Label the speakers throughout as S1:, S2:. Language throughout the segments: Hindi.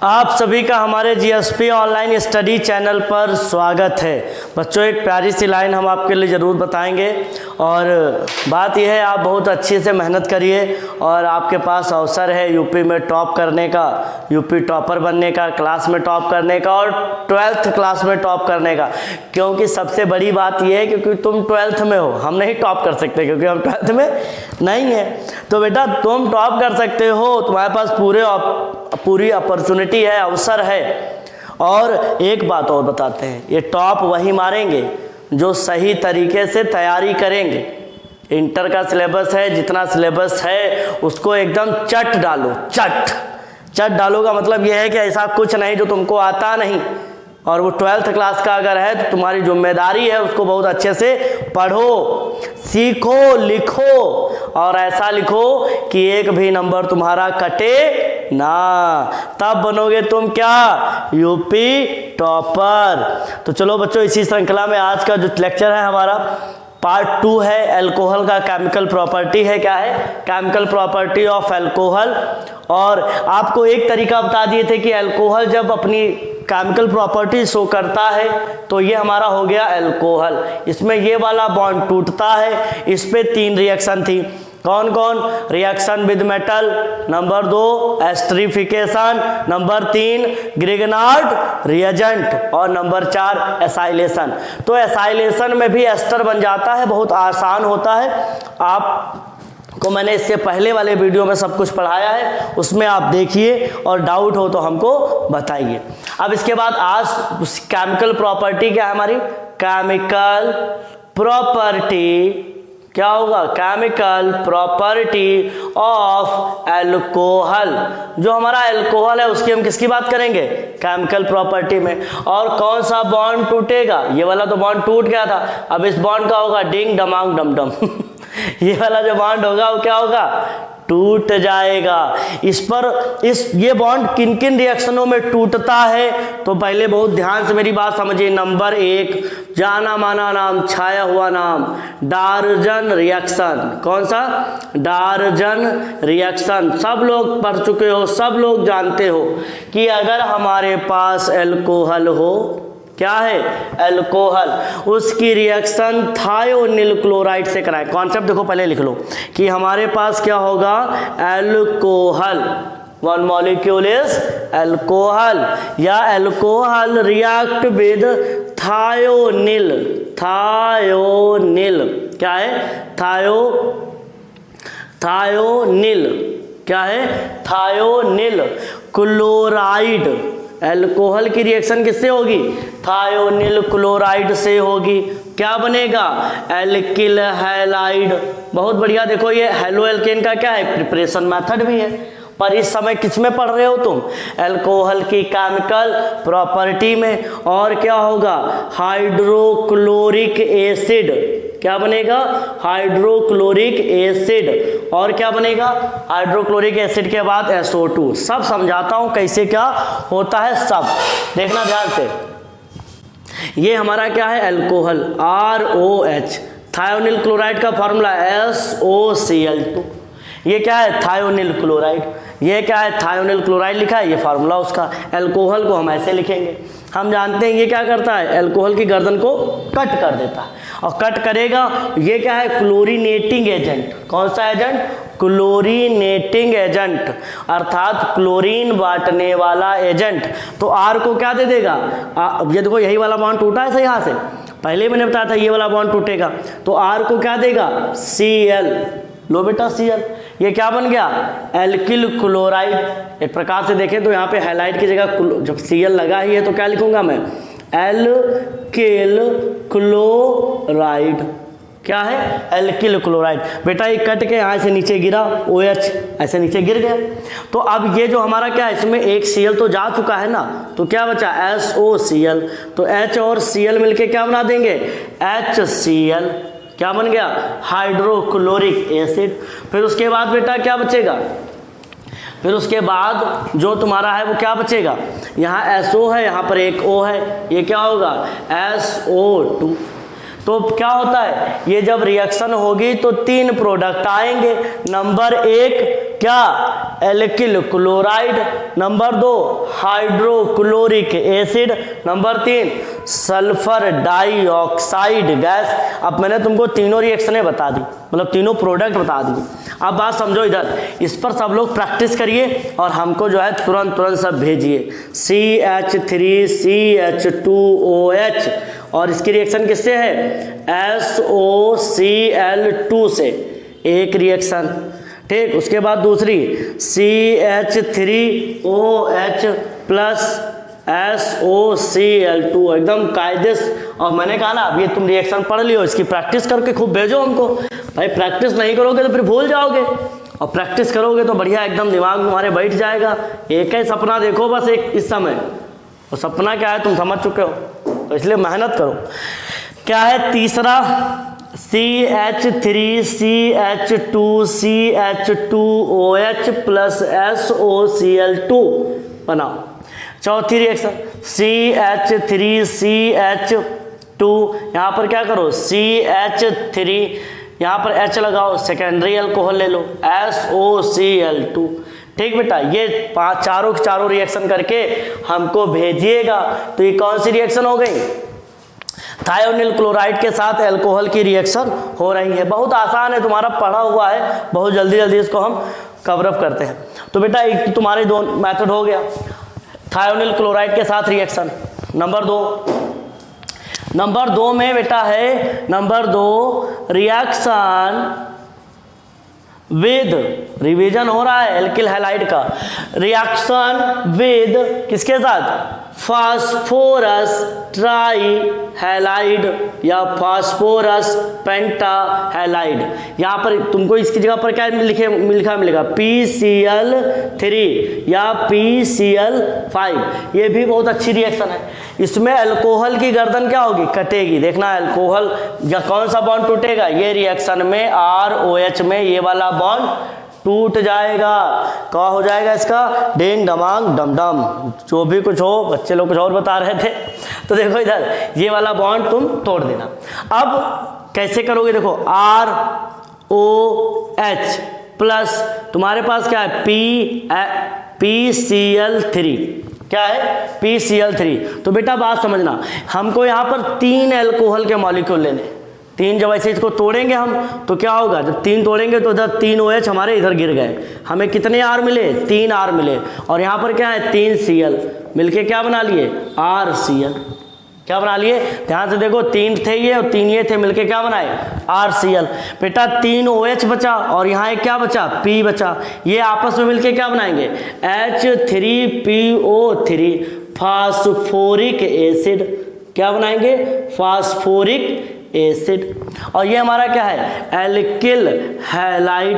S1: आप सभी का हमारे जीएसपी ऑनलाइन स्टडी चैनल पर स्वागत है। बच्चों, एक प्यारी सी लाइन हम आपके लिए ज़रूर बताएंगे और बात यह है, आप बहुत अच्छे से मेहनत करिए और आपके पास अवसर है यूपी में टॉप करने का, यूपी टॉपर बनने का, क्लास में टॉप करने का और 12th क्लास में टॉप करने का। क्योंकि सबसे बड़ी बात यह है क्योंकि तुम 12th में हो, हम नहीं टॉप कर सकते क्योंकि हम 12th में नहीं है। तो बेटा तुम टॉप कर सकते हो, तुम्हारे पास पूरी अपॉर्चुनिटी है, अवसर है। और एक बात और बताते हैं, ये टॉप वही मारेंगे जो सही तरीके से तैयारी करेंगे। इंटर का सिलेबस है, जितना सिलेबस है उसको एकदम चट डालो। चट डालो का मतलब यह है कि ऐसा कुछ नहीं जो तुमको आता नहीं। और वो 12th क्लास का अगर है तो तुम्हारी जिम्मेदारी है उसको बहुत अच्छे से पढ़ो, सीखो, लिखो और ऐसा लिखो कि एक भी नंबर तुम्हारा कटे ना। तब बनोगे तुम क्या, यूपी टॉपर। तो चलो बच्चों, इसी श्रृंखला में आज का जो लेक्चर है हमारा पार्ट 2 है, अल्कोहल का केमिकल प्रॉपर्टी है। क्या है? Chemical property of alcohol. और आपको एक तरीका बता दिए थे कि अल्कोहल जब अपनी केमिकल प्रॉपर्टी शो करता है तो ये हमारा हो गया अल्कोहल। इसमें ये वाला बॉन्ड टूटता है। इस पे 3 रिएक्शन थी। कौन कौन? Reaction with metal, number 2 esterification, number 3 Grignard reagent और नंबर 4 एसाइलेशन। तो एसाइलेशन में भी एस्टर बन जाता है, बहुत आसान होता है। आपको मैंने इससे पहले वाले वीडियो में सब कुछ पढ़ाया है, उसमें आप देखिए और डाउट हो तो हमको बताइए। अब इसके बाद आज केमिकल प्रॉपर्टी क्या है हमारी? केमिकल प्रॉपर्टी क्या होगा? Chemical property of alcohol. जो हमारा अल्कोहल है उसकी हम किसकी बात करेंगे? केमिकल प्रॉपर्टी में। और कौन सा बॉन्ड टूटेगा? ये वाला तो बॉन्ड टूट गया था, अब इस बॉन्ड का होगा डिंग डमांग डम डम ये वाला जो बॉन्ड होगा वो क्या होगा? टूट जाएगा। ये बॉन्ड किन किन रिएक्शनों में टूटता है? तो पहले बहुत ध्यान से मेरी बात समझिए। नंबर 1 जाना माना नाम, छाया हुआ नाम, डार्जन रिएक्शन। कौन सा? डार्जन रिएक्शन। सब लोग पढ़ चुके हो, सब लोग जानते हो कि अगर हमारे पास अल्कोहल हो, क्या है? अल्कोहल, उसकी रिएक्शन थायोनिल क्लोराइड से कराएं। कॉन्सेप्ट देखो, पहले लिख लो कि हमारे पास क्या होगा? अल्कोहल, 1 मॉलिक्यूल इज अल्कोहल, या अल्कोहल रिएक्ट विद थायोनिल। क्या है? थायोनिल क्या है? Thionyl chloride. अल्कोहल की रिएक्शन किससे होगी? थायोनिल क्लोराइड से होगी। क्या बनेगा? Alkyl halide. बहुत बढ़िया। देखो ये हेलो एल्केन का क्या है? प्रिपरेशन मेथड भी है। पर इस समय किस में पढ़ रहे हो तुम? अल्कोहल की केमिकल प्रॉपर्टी में। और क्या होगा? Hydrochloric acid. क्या बनेगा? Hydrochloric acid. और क्या बनेगा? हाइड्रोक्लोरिक एसिड के बाद SO2। सब समझाता हूं कैसे क्या होता है, सब देखना ध्यान से। ये हमारा क्या है? Alcohol, ROH। थायोनिल क्लोराइड का फॉर्मूला SOCl2। ये क्या है? Thionyl chloride. ये क्या है? थायोनिल क्लोराइड लिखा है, ये फार्मूला उसका। अल्कोहल को हम ऐसे लिखेंगे। हम जानते हैं ये क्या करता है? अल्कोहल की गर्दन को कट कर देता है। और कट करेगा, ये क्या है? क्लोरीनेटिंग एजेंट। कौन सा एजेंट? क्लोरीनेटिंग एजेंट, अर्थात क्लोरीन बांटने वाला एजेंट। तो R को क्या दे देगा? ये देखो, यही वाला बॉन्ड टूटा है यहाँ से, पहले मैंने बताया था ये वाला बॉन्ड टूटेगा। तो R को क्या देगा? Cl। लो बेटा, Cl। ये क्या बन गया? Alkyl chloride. एक प्रकार से देखें तो यहाँ पे हाइलाइट की जगह जब Cl लगा ही है तो क्या लिखूंगा मैं? Alkyl chloride. क्या है? Alkyl chloride. बेटा ये कट के यहाँ से नीचे गिरा, OH ऐसे नीचे गिर गया। तो अब ये जो हमारा क्या है, इसमें एक Cl तो जा चुका है ना, तो क्या बचा? SOCl। तो H और Cl मिलके क्या बना देंगे? HCl। क्या बन गया? Hydrochloric acid. फिर उसके बाद बेटा क्या बचेगा? फिर उसके बाद जो तुम्हारा है वो क्या बचेगा? यहाँ SO है, यहाँ पर एक O है, ये क्या होगा? SO2। तो क्या होता है? ये जब रिएक्शन होगी तो 3 प्रोडक्ट आएंगे। नंबर 1 क्या, alkyl chloride, number 2 hydrochloric acid, number 3 sulphur dioxide gas. अब मैंने तुमको तीनों रिएक्शनें बता दी, मतलब तीनों प्रोडक्ट बता दिए। अब बात समझो इधर, इस पर सब लोग प्रैक्टिस करिए और हमको जो है तुरंत सब भेजिए। CH3CH2OH और इसकी रिएक्शन किससे है, SOCl2 से, एक रिएक्शन, ठीक। उसके बाद दूसरी CH3OH प्लस SOCl2, एकदम कायदे से। और मैंने कहा ना, अब ये तुम रिएक्शन पढ़ लियो, इसकी प्रैक्टिस करके खूब भेजो हमको। भाई प्रैक्टिस नहीं करोगे तो फिर भूल जाओगे, और प्रैक्टिस करोगे तो बढ़िया एकदम दिमाग में तुम्हारे बैठ जाएगा। एक ही सपना देखो बस एक इस समय, और सपना क्या है तुम समझ चुके हो, तो इसलिए मेहनत करो। क्या है तीसरा, CH3CH2CH2OH प्लस SOCl2 बनाओ। चौथी रिएक्शन CH3CH2, यहाँ पर क्या करो, CH3, यहाँ पर H लगाओ, सेकेंडरी अल्कोहल ले लो, SOCl2, ठीक बेटा। ये चारों के चारों रिएक्शन करके हमको भेजिएगा। तो ये कौन सी रिएक्शन हो गई, थायोनिल क्लोराइड के साथ अल्कोहल की रिएक्शन हो रही है। बहुत आसान है, तुम्हारा पढ़ा हुआ है, बहुत जल्दी जल्दी इसको हम कवर अप करते हैं। तो बेटा एक तुम्हारे दो मेथड हो गया, थायोनिल क्लोराइड के साथ रिएक्शन। नंबर 2 में बेटा है, नंबर 2 रिएक्शन विद, रिवीजन हो रहा है एल्किल हैलाइड का, रिएक्शन विद किसके साथ, फास्फोरस ट्राई हैलाइड या फास्फोरस पेंटा हैलाइड। यहाँ पर तुमको इसकी जगह पर क्या लिखा मिलेगा, PCl3 या PCl5। ये भी बहुत अच्छी रिएक्शन है। इसमें अल्कोहल की गर्दन क्या होगी, कटेगी। देखना अल्कोहल या कौन सा बॉन्ड टूटेगा, ये रिएक्शन में ROH में ये वाला बॉन्ड टूट जाएगा। क्या हो जाएगा इसका, डेंग डमांग डम डम, जो भी कुछ हो, बच्चे लोग कुछ और बता रहे थे। तो देखो इधर ये वाला बॉन्ड तुम तोड़ देना। अब कैसे करोगे, देखो ROH प्लस तुम्हारे पास क्या है, PCl3, क्या है PCl3। तो बेटा बात समझना, हमको यहाँ पर 3 अल्कोहल के मॉलिक्यूल लेने, 3 जब ऐसे इसको तोड़ेंगे हम तो क्या होगा, जब 3 तोड़ेंगे तो इधर 3 OH हमारे इधर गिर गए, हमें कितने R मिले, 3 R मिले। और यहाँ पर क्या है 3 Cl मिलके क्या बना लिए, RCl, क्या बना लिए, ध्यान से देखो 3 थे ये और 3 ये थे, मिलके क्या बनाए, RCl। बेटा 3 OH बचा और यहाँ एक क्या बचा, P बचा, ये आपस में मिलके क्या बनाएंगे, H3PO3 फास्फोरिक एसिड, क्या बनाएंगे, फास्फोरिक एसिड। और ये हमारा क्या है, एल्किल हैलाइड,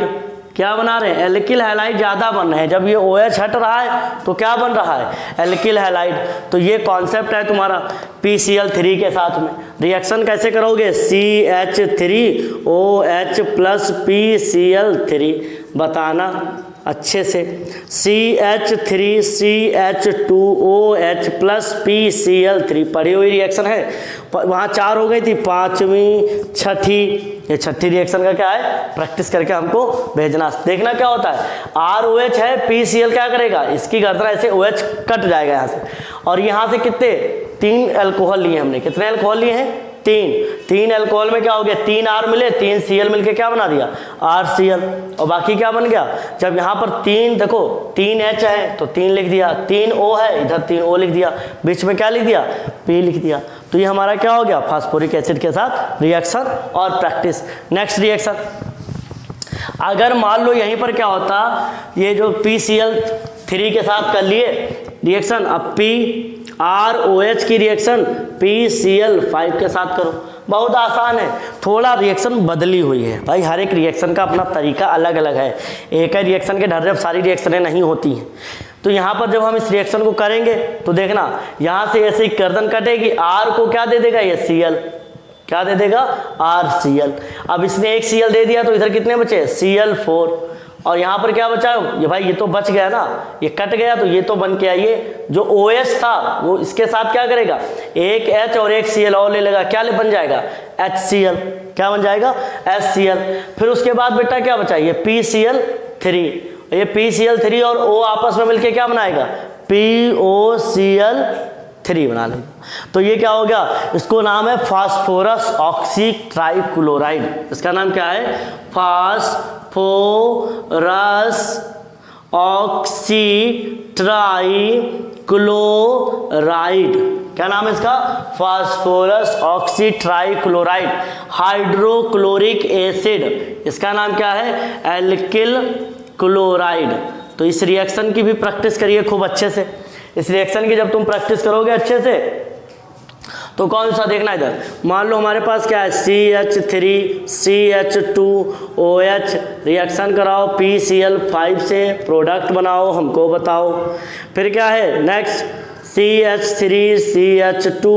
S1: क्या बना रहे हैं, एल्किल हैलाइड ज्यादा बन रहे हैं। जब ये OH हट रहा है तो क्या बन रहा है, एल्किल हैलाइड। तो ये कॉन्सेप्ट है तुम्हारा PCl3 के साथ में। रिएक्शन कैसे करोगे, CH3OH प्लस PCl3, बताना अच्छे से, CH3CH2OH प्लस PCl3 पढ़ी हुई रिएक्शन है। वहाँ 4 हो गई थी, 5वीं 6ठी, ये 6ठी रिएक्शन का क्या है, प्रैक्टिस करके हमको भेजना। देखना क्या होता है, ROH है, PCl क्या करेगा, इसकी गर्दन ऐसे OH कट जाएगा यहाँ से। और यहाँ से कितने, 3 अल्कोहल लिए हमने, कितने अल्कोहल लिए हैं, 3 अल्कोहल में क्या हो गया, 3 R मिले, 3 Cl मिलके क्या बना दिया, RCl। और बाकी क्या बन गया, जब यहाँ पर 3 देखो 3 H है तो 3 लिख दिया, 3 O है इधर 3 O लिख दिया, बीच में क्या लिख दिया, P लिख दिया। तो ये हमारा क्या हो गया, फास्फोरिक एसिड के साथ रिएक्शन और प्रैक्टिस। नेक्स्ट रिएक्शन, अगर मान लो यहीं पर क्या होता, ये जो PCl3 के साथ कर लिए रिएक्शन, अब ROH की रिएक्शन PCl5 के साथ करो। बहुत आसान है, थोड़ा रिएक्शन बदली हुई है भाई, हर एक रिएक्शन का अपना तरीका अलग अलग है, एक ही रिएक्शन के ढर्रे सारी रिएक्शनें नहीं होती हैं। तो यहाँ पर जब हम इस रिएक्शन को करेंगे तो देखना, यहाँ से ऐसे ही गर्दन कटेगी, R को क्या दे देगा, ये Cl, क्या दे देगा, RCl। अब इसने एक Cl दे दिया तो इधर कितने बचे, Cl4। और यहाँ पर क्या बचा, ये भाई ये तो बच गया ना, ये कट गया तो ये तो बन के आइए, जो OH था वो इसके साथ क्या करेगा, एक H और एक Cl और ले लेगा, क्या बन जाएगा, HCl, क्या बन जाएगा, HCl। फिर उसके बाद बेटा क्या बचा, ये PCl3, ये PCl3 और O आपस में मिलके क्या बनाएगा, POCl3 बना लेगा। तो ये क्या हो गया, इसको नाम है फास्फोरस ऑक्सी ट्राइक्लोराइड। इसका नाम क्या है, फास्फोरस ऑक्सी ट्राइक्लोराइड। क्या नाम है इसका, phosphorus oxy trichloride. Hydrochloric acid, इसका नाम क्या है, एल्किल क्लोराइड। तो इस रिएक्शन की भी प्रैक्टिस करिए खूब अच्छे से। इस रिएक्शन की जब तुम प्रैक्टिस करोगे अच्छे से तो कौन सा देखना इधर, मान लो हमारे पास क्या है, CH3CH2OH, रिएक्शन कराओ PCl5 से, प्रोडक्ट बनाओ, हमको बताओ। फिर क्या है नेक्स्ट, CH3CH2,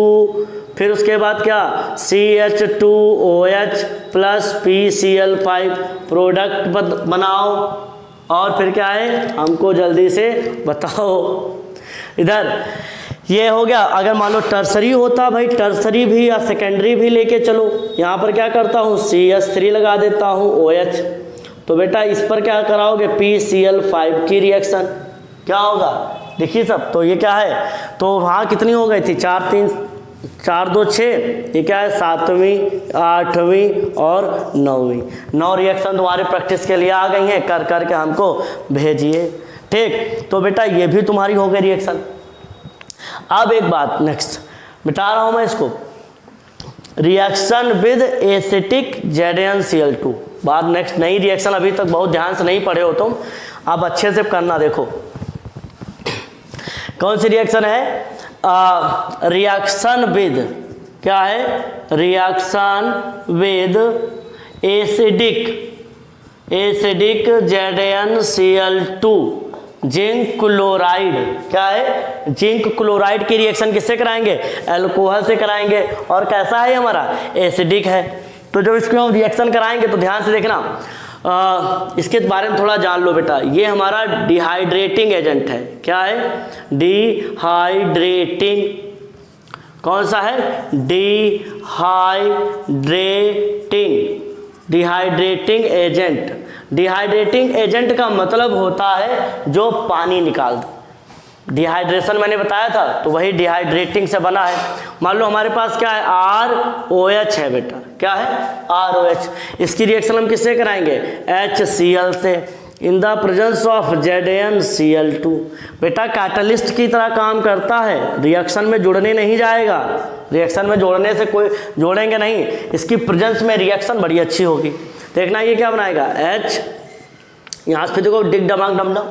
S1: फिर उसके बाद क्या, CH2OH प्लस PCl5, प्रोडक्ट बनाओ। और फिर क्या है, हमको जल्दी से बताओ। इधर ये हो गया। अगर मान लो टर्सरी होता भाई, टर्सरी भी या सेकेंडरी भी लेके चलो, यहाँ पर क्या करता हूँ, CH3 लगा देता हूँ OH, तो बेटा इस पर क्या कराओगे, PCl5 की रिएक्शन, क्या होगा देखिए सब। तो ये क्या है, तो वहाँ कितनी हो गई थी, 4 3 4 2 6, ये क्या है 7वीं 8वीं और 9वीं। 9 रिएक्शन तुम्हारे प्रैक्टिस के लिए आ गई हैं, कर करके हमको भेजिए। ठीक, तो बेटा ये भी तुम्हारी हो गई रिएक्शन। अब एक बात नेक्स्ट मिटा रहा हूं मैं इसको, रिएक्शन विद एसिटिक ZnCl2। बात नेक्स्ट, नई रिएक्शन अभी तक बहुत ध्यान से नहीं पढ़े हो तुम, अब अच्छे से करना। देखो कौन सी रिएक्शन है, रिएक्शन विद, क्या है, reaction with acidic ZnCl2 zinc chloride. क्या है, जिंक क्लोराइड की रिएक्शन किससे कराएंगे, अल्कोहल से कराएंगे। और कैसा है हमारा, एसिडिक है। तो जब इसको हम रिएक्शन कराएंगे तो ध्यान से देखना, इसके बारे में थोड़ा जान लो बेटा। ये हमारा डिहाइड्रेटिंग एजेंट है। क्या है, डिहाइड्रेटिंग, कौन सा है, डिहाइड्रेटिंग एजेंट। डिहाइड्रेटिंग एजेंट का मतलब होता है जो पानी निकाल दे। डिहाइड्रेशन मैंने बताया था, तो वही डिहाइड्रेटिंग से बना है। मान लो हमारे पास क्या है, ROH है बेटा। क्या है, ROH। इसकी रिएक्शन हम किससे कराएंगे, HCl से, in the presence of ZnCl2। बेटा कैटलिस्ट की तरह काम करता है, रिएक्शन में जुड़ने नहीं जाएगा। रिएक्शन में जोड़ने से कोई जोड़ेंगे नहीं, इसकी प्रेजेंस में रिएक्शन बड़ी अच्छी होगी। देखना ये क्या बनाएगा, H, यहाँ से देखो डिग डमाक डम डम,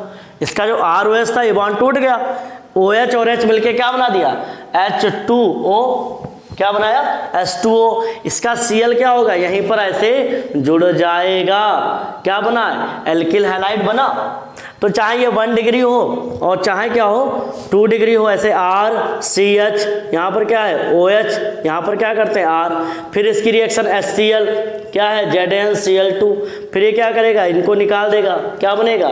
S1: इसका जो ROH था ये बॉन्ड टूट गया, OH और H मिलके क्या बना दिया, H2O। क्या बनाया, H2O। इसका Cl क्या होगा, यहीं पर ऐसे जुड़ जाएगा। क्या बना, एल्किल हैलाइड बना। तो चाहे ये 1 डिग्री हो और चाहे क्या हो 2 डिग्री हो, ऐसे RCH, यहाँ पर क्या है OH, यहाँ पर क्या करते हैं R, फिर इसकी रिएक्शन HCl, क्या है ZnCl2, फिर ये क्या करेगा, इनको निकाल देगा, क्या बनेगा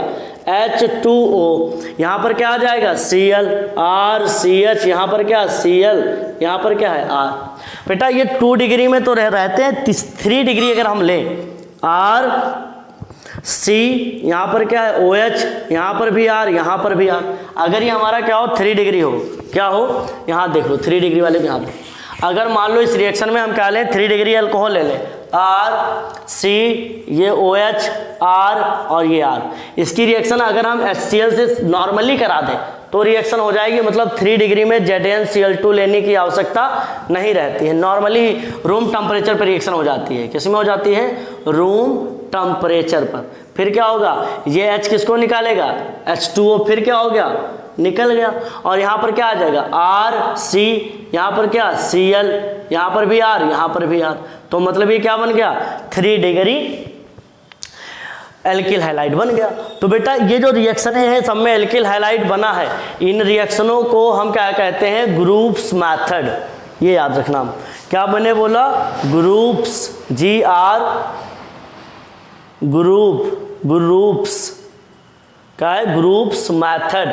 S1: H2O, यहाँ पर क्या आ जाएगा Cl, RCH, यहाँ पर क्या Cl, यहाँ पर क्या है R। बेटा ये 2 डिग्री में तो रहते हैं, 3 डिग्री अगर हम लें, R C, यहाँ पर क्या है OH, यहाँ पर भी R, यहाँ पर भी R। अगर ये हमारा क्या हो 3 डिग्री हो, क्या हो, यहाँ देख लो 3 डिग्री वाले भी यहाँ पे। अगर मान लो इस रिएक्शन में हम क्या लें, 3 डिग्री अल्कोहल ले लें, R C, ये OH R और ये R। इसकी रिएक्शन अगर हम HCl से नॉर्मली करा दें तो रिएक्शन हो जाएगी, मतलब 3 डिग्री में ZnCl2 लेने की आवश्यकता नहीं रहती है। नॉर्मली रूम टेम्परेचर पर रिएक्शन हो जाती है। किस में हो जाती है, रूम टेम्परेचर पर। फिर क्या होगा, ये H किसको निकालेगा, H2O, फिर क्या हो गया, निकल गया। और यहाँ पर क्या आ जाएगा R C, यहाँ पर क्या Cl, यहाँ पर भी R, यहाँ पर भी R। तो मतलब ये क्या बन गया, 3 डिग्री एल्किल हैलाइड बन गया। तो बेटा ये जो रिएक्शन है सब में एल्किल हैलाइड बना है। इन रिएक्शनों को हम क्या कहते हैं, ग्रुप्स मेथड। ये याद रखना, क्या मैंने बोला, ग्रुप्स, GR, ग्रुप्स, क्या है, groups method,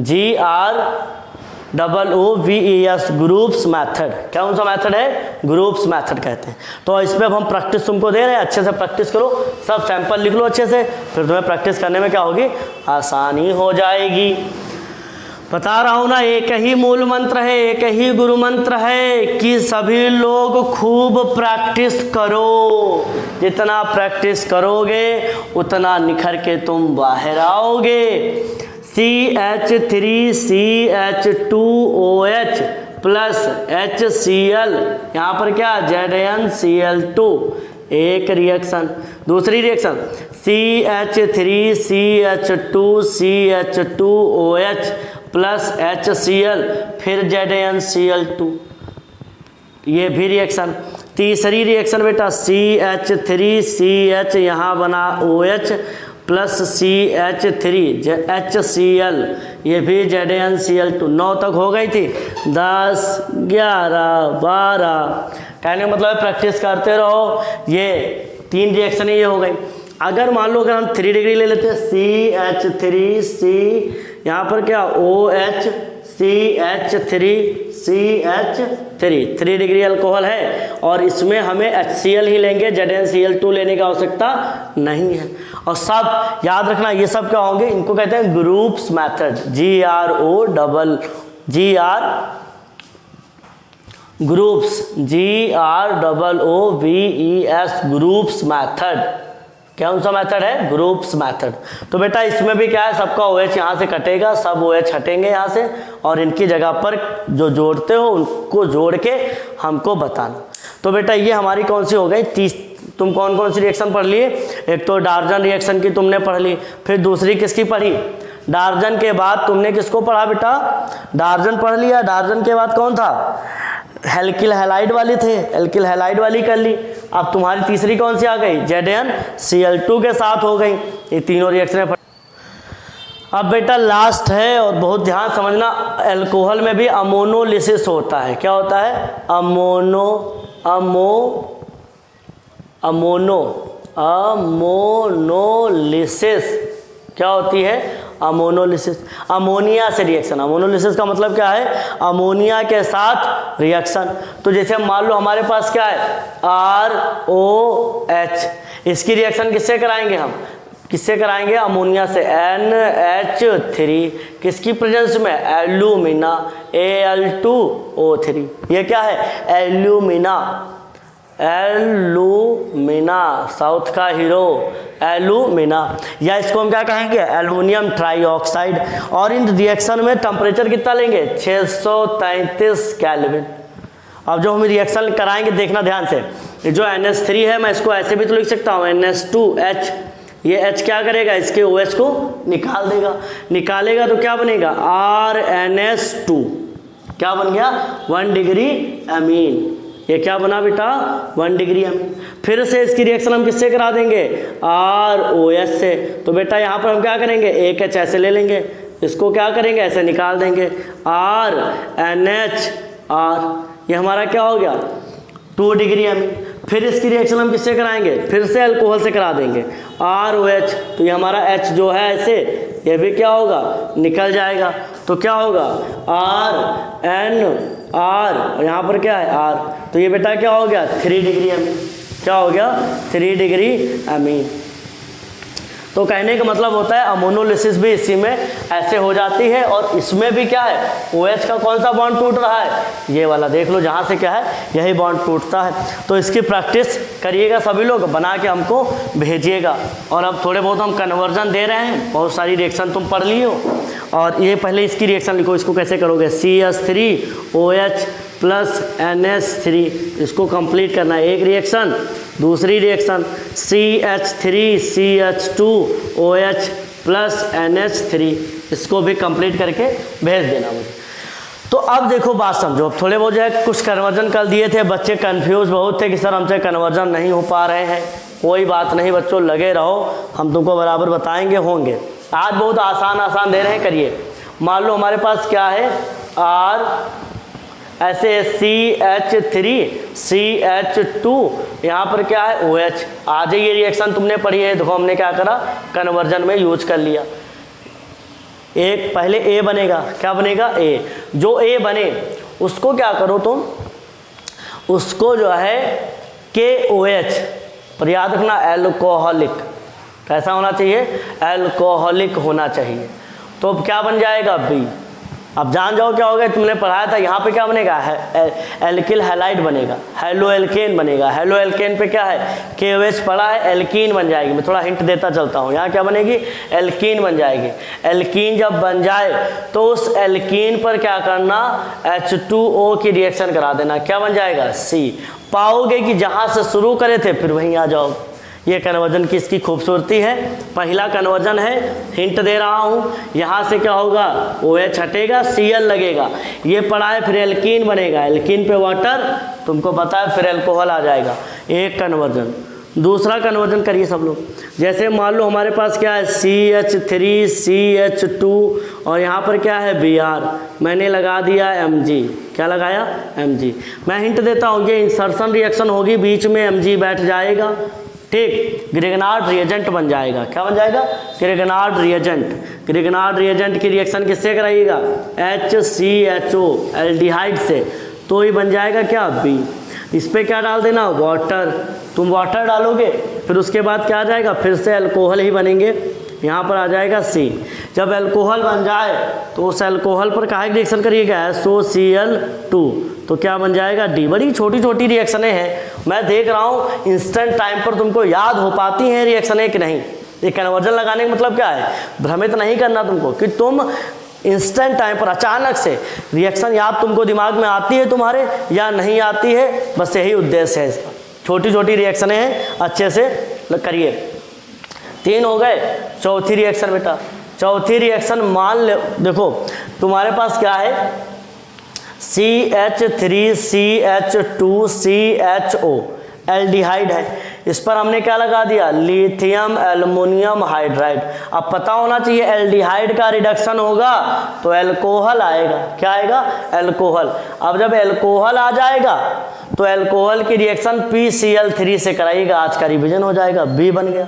S1: GR GROOVES, groups method. क्या कौन सा मेथड है? ग्रुप्स मेथड कहते हैं। तो इस पर अब हम प्रैक्टिस तुमको दे रहे हैं, अच्छे से प्रैक्टिस करो, सब सैंपल लिख लो अच्छे से, फिर तुम्हें प्रैक्टिस करने में क्या होगी? आसानी हो जाएगी। बता रहा हूँ ना, एक ही मूल मंत्र है, एक ही गुरु मंत्र है कि सभी लोग खूब प्रैक्टिस करो। जितना प्रैक्टिस करोगे उतना निखर के तुम बाहर आओगे। CH3CH2OH प्लस HCl, यहाँ पर क्या ZnCl2, एक रिएक्शन। दूसरी रिएक्शन CH3CH2CH2OH प्लस HCl, फिर ZnCl2, ये भी रिएक्शन। तीसरी रिएक्शन बेटा CH3CH, यहाँ बना OH प्लस CH3 HCl, ये भी ZnCl2। 9 तक हो गई थी, 10, 11, 12। कहने का मतलब है प्रैक्टिस करते रहो। ये 3 रिएक्शन ये हो गई। अगर मान लो अगर हम 3 डिग्री ले लेते हैं, CH3C, यहाँ पर क्या OH CH3CH3, 3 डिग्री अल्कोहल है, और इसमें हमें HCl ही लेंगे, ZnCl2 लेने की आवश्यकता नहीं है। और सब याद रखना, ये सब क्या होंगे? इनको कहते हैं groups method, GROOVES, groups method. क्या कौन सा मेथड है? Groups method. तो बेटा इसमें भी क्या है, सबका OH यहाँ से कटेगा, सब OH हटेंगे यहाँ से, और इनकी जगह पर जो जोड़ते हो उनको जोड़ के हमको बताना। तो बेटा ये हमारी कौन सी हो गई? 30। तुम कौन कौन सी रिएक्शन पढ़ लिए? एक तो डार्जन रिएक्शन की तुमने पढ़ ली, फिर दूसरी किसकी पढ़ी? डार्जन के बाद तुमने किसको पढ़ा बेटा? डार्जन पढ़ लिया। डार्जन के बाद कौन था? एल्किल हैलाइड वाली थे, एल्किल हैलाइड वाली कर ली। अब तुम्हारी तीसरी कौन सी आ गई? ZnCl2 के साथ हो गई। ये तीनों रिएक्शन। अब बेटा लास्ट है, और बहुत ध्यान समझना, अल्कोहल में भी अमोनोलिसिस होता है। क्या होता है? अमोनोलिसिस। क्या होती है? अमोनोलिसिस। अमोनिया से रिएक्शन। अमोनोलिसिस का मतलब क्या है? अमोनिया के साथ रिएक्शन। तो जैसे मान लो हमारे पास क्या है? ROH, इसकी रिएक्शन किससे कराएंगे हम? किससे कराएंगे? अमोनिया से, NH3, किसकी प्रेजेंस में? Alumina, Al2O3। ये क्या है? एल्यूमिना, साउथ का हीरो एल्यूमिना, या इसको हम क्या कहेंगे? Aluminium trioxide. और इन रिएक्शन में टेम्परेचर कितना लेंगे? 633 केल्विन। अब जो हम रिएक्शन कराएंगे देखना ध्यान से, ये जो NH3 है, मैं इसको ऐसे भी तो लिख सकता हूँ, NH2H। ये H क्या करेगा? इसके OH को निकाल देगा। निकालेगा तो क्या बनेगा? RNH2। क्या बन गया? 1 डिग्री अमीन। ये क्या बना बेटा? 1 डिग्री अमीन। फिर से इसकी रिएक्शन हम किससे करा देंगे? ROH से। तो बेटा यहाँ पर हम क्या करेंगे? एक H ऐसे ले लेंगे, इसको क्या करेंगे? ऐसे निकाल देंगे, RNHR। ये हमारा क्या हो गया? 2 डिग्री अमीन। फिर इसकी रिएक्शन हम किससे कराएंगे? फिर से अल्कोहल से करा देंगे, ROH। तो ये हमारा H जो है ऐसे, ये भी क्या होगा? निकल जाएगा। तो क्या होगा? RNR, और यहाँ पर क्या है? R। तो ये बेटा क्या हो गया? 3 डिग्री अमीन। क्या हो गया? 3 डिग्री अमीन। तो कहने का मतलब होता है अमोनोलिसिस भी इसी में ऐसे हो जाती है। और इसमें भी क्या है? OH का कौन सा बॉन्ड टूट रहा है? ये वाला देख लो, जहाँ से क्या है यही बॉन्ड टूटता है। तो इसकी प्रैक्टिस करिएगा सभी लोग, बना के हमको भेजिएगा। और अब थोड़े बहुत हम कन्वर्जन दे रहे हैं, बहुत सारी रिएक्शन तुम पढ़ ली हो। और ये पहले इसकी रिएक्शन लिखो, इसको कैसे करोगे? CH3OH प्लस NH3, इसको कंप्लीट करना है। एक रिएक्शन, दूसरी रिएक्शन CH3CH2OH प्लस NH3, इसको भी कंप्लीट करके भेज देना मुझे। तो अब देखो बात समझो, अब थोड़े बहुत जो है कुछ कन्वर्जन कर दिए थे, बच्चे कंफ्यूज बहुत थे कि सर हमसे कन्वर्जन नहीं हो पा रहे हैं। कोई बात नहीं बच्चों, लगे रहो, हम तुमको बराबर बताएंगे, होंगे। आज बहुत आसान दे रहे हैं, करिए। मान लो हमारे पास क्या है? R ऐसे CH3CH2, यहाँ पर क्या है? OH। आज ये रिएक्शन तुमने पढ़ी है, देखो हमने क्या करा? कन्वर्जन में यूज कर लिया। एक पहले ए बनेगा, क्या बनेगा ए। जो ए बने उसको क्या करो तुम, उसको जो है KOH पर याद रखना एल्कोहलिक, कैसा होना चाहिए, एल्कोहलिक होना चाहिए। तो अब क्या बन जाएगा बी। अब जान जाओ क्या होगा, तुमने पढ़ाया था यहाँ पे क्या बनेगा, एल्किल हैलाइड बनेगा, हेलो एल्केन बनेगा। हेलो एल्केन पे क्या है, KOH पढ़ा है, एल्कीन बन जाएगी। मैं थोड़ा हिंट देता चलता हूँ, यहाँ क्या बनेगी, एल्कीन बन जाएगी। एल्कीन जब बन जाए तो उस एल्कीन पर क्या करना, H2O की रिएक्शन करा देना, क्या बन जाएगा C। पाओगे कि जहाँ से शुरू करे थे फिर वहीं आ जाओ। ये कन्वर्जन की इसकी खूबसूरती है। पहला कन्वर्जन है, हिंट दे रहा हूँ, यहाँ से क्या होगा, OH हटेगा, Cl लगेगा, ये पड़ा है, फिर एल्कीन बनेगा, एल्कीन पे वाटर तुमको पता है, फिर एल्कोहल आ जाएगा। एक कन्वर्जन। दूसरा कन्वर्जन करिए सब लोग। जैसे मान लो हमारे पास क्या है, CH3 CH2 और यहाँ पर क्या है Br, मैंने लगा दिया Mg, क्या लगाया Mg। मैं हिंट देता हूँ, ये इंसर्शन रिएक्शन होगी, बीच में Mg बैठ जाएगा, ठीक, ग्रिगनार्ड रिएजेंट बन जाएगा। क्या बन जाएगा, ग्रिगनार्ड रिएजेंट। ग्रिगनार्ड रिएजेंट की रिएक्शन किससे कराइएगा, HCHO एल्डिहाइड से, तो ही बन जाएगा क्या बी। इस पर क्या डाल देना, वाटर, तुम वाटर डालोगे, फिर उसके बाद क्या आ जाएगा, फिर से अल्कोहल ही बनेंगे, यहाँ पर आ जाएगा सी। जब अल्कोहल बन जाए तो उस अल्कोहल पर काहे की रिएक्शन करिएगा, SOCl2, तो क्या बन जाएगा डी। बड़ी छोटी छोटी रिएक्शनें हैं, मैं देख रहा हूँ इंस्टेंट टाइम पर तुमको याद हो पाती हैं रिएक्शनें कि नहीं। ये कन्वर्जन लगाने का मतलब क्या है, भ्रमित नहीं करना तुमको कि तुम इंस्टेंट टाइम पर अचानक से रिएक्शन याद तुमको दिमाग में आती है तुम्हारे या नहीं आती है, बस यही उद्देश्य है इसका। छोटी छोटी रिएक्शनें हैं, अच्छे से करिए। 3 हो गए। चौथी रिएक्शन बेटा, चौथी रिएक्शन मान ले, देखो तुम्हारे पास क्या है, CH3 CH2 CHO एल्डिहाइड है, इस पर हमने क्या लगा दिया, लिथियम एल्युमिनियम हाइड्राइड। अब पता होना चाहिए एल्डिहाइड का रिडक्शन होगा तो एल्कोहल आएगा, क्या आएगा, एल्कोहल। अब जब एल्कोहल आ जाएगा तो एल्कोहल की रिएक्शन PCl3 से कराइएगा, आज का रिवीजन हो जाएगा, बी बन गया।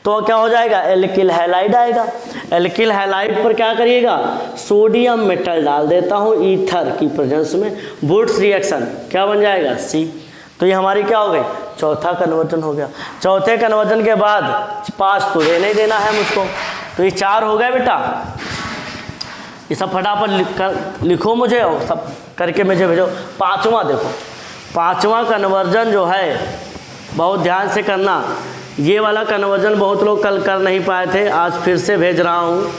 S1: तो क्या हो जाएगा, एल्किल हैलाइड आएगा। एल्किल हैलाइड पर क्या करिएगा, सोडियम मेटल डाल देता हूँ ईथर की प्रेजेंस में, वुड्स रिएक्शन, क्या बन जाएगा सी। तो ये हमारी क्या हो गई, चौथा कन्वर्जन हो गया। चौथे कन्वर्जन के बाद 5 तो देना ही देना है मुझको, तो ये 4 हो गए बेटा। ये सब फटाफट लिखो मुझे और सब करके मुझे भेजो। पाँचवा देखो, पाँचवा कन्वर्जन जो है बहुत ध्यान से करना। ये वाला कन्वर्जन बहुत लोग कल कर नहीं पाए थे, आज फिर से भेज रहा हूँ।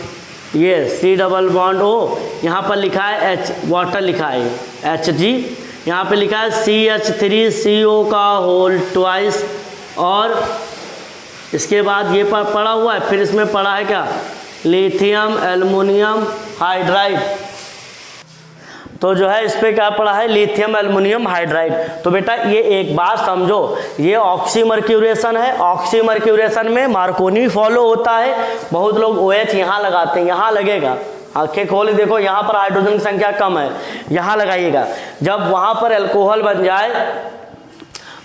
S1: ये C+O, यहाँ पर लिखा है H, वाटर लिखा है Hg, यहाँ पे लिखा है CH3CO का होल ट्वाइस, और इसके बाद ये पड़ा हुआ है, फिर इसमें पड़ा है क्या, लिथियम एल्युमिनियम हाइड्राइड। तो जो है इस पे क्या पड़ा है, लिथियम एल्युमिनियम हाइड्राइड। तो बेटा ये एक बात समझो, ये ऑक्सीमर्क्यूरेशन है। ऑक्सीमर्क्यूरेशन में मार्कोनी फॉलो होता है। बहुत लोग OH यहाँ लगाते हैं, यहाँ लगेगा, आंखें खोल देखो, यहाँ पर हाइड्रोजन की संख्या कम है, यहाँ लगाइएगा। जब वहाँ पर अल्कोहल बन जाए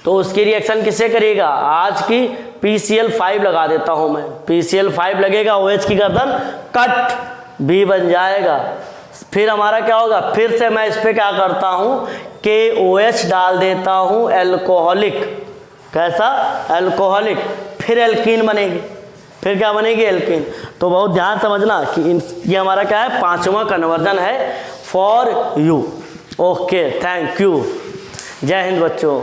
S1: तो उसकी रिएक्शन किससे करिएगा, आज की PCl5 लगा देता हूँ मैं, PCl5 लगेगा, OH की गर्दन कट, B बन जाएगा। फिर हमारा क्या होगा, फिर से मैं इस पर क्या करता हूँ, KOH डाल देता हूँ एल्कोहलिक, कैसा, एल्कोहलिक, फिर एल्कीन बनेगी, फिर क्या बनेगी, एल्कीन। तो बहुत ध्यान समझना कि ये हमारा क्या है, पाँचवा कन्वर्जन है for you. Okay, thank you, जय हिंद बच्चों।